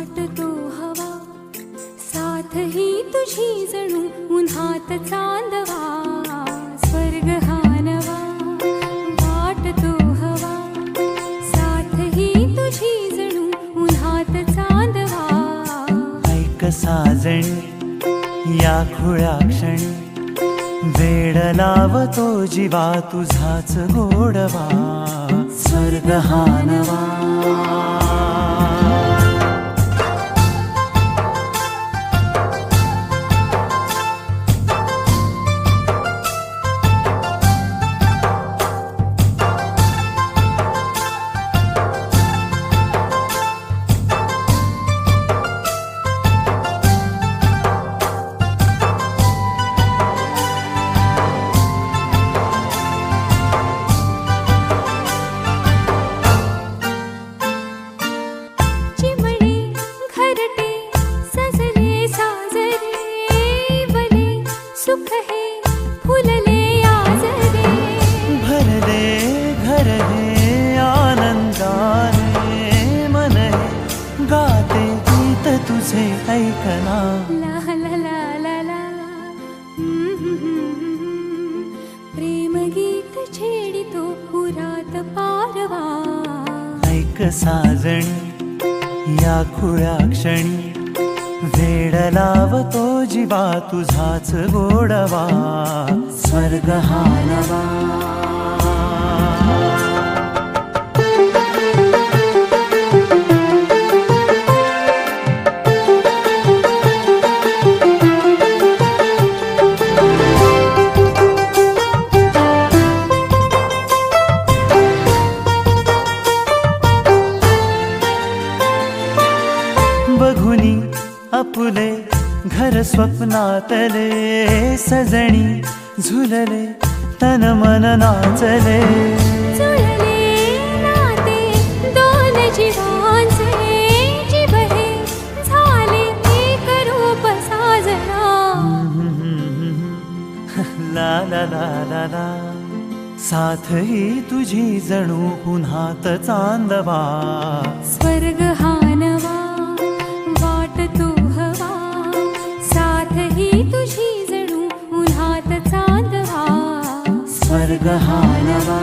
वाटतो हवा साथ ही तुझी जणू उन्हात चांदवा स्वर्ग हा नवा वाटतो हवा साथ ही तुझी जणू उन्हात चांदवा ऐक साजणी या खुळ्या क्षणी वेड लावतो जीवा तुझाच गोडवा स्वर्ग हा नवा सुख है फुलले आजरे भरले घर हे आनंदाने मन हे गाते गीत तुझे ऐकना ला ला ला ला ला प्रेम गीत छेडितो पुरात पारवा ऐक साजणी या खुळ्या क्षणी वेड लावतो जीवा तुझाच गोडवा स्वर्ग हा नवा बघुनी आपुले घर स्वप्नातले सजणी झुलले तन मन नाचले जुळले नाते दोन जीवांचे जीव हे झाले एक रूप साजना ला ला ला ला ला साथ ही तुझी जणू उन्हात चांदवा स्वर्ग हा नवा वाटतो हवा साथ ही तुझी जणू उन्हात चांदवा स्वर्ग हा नवा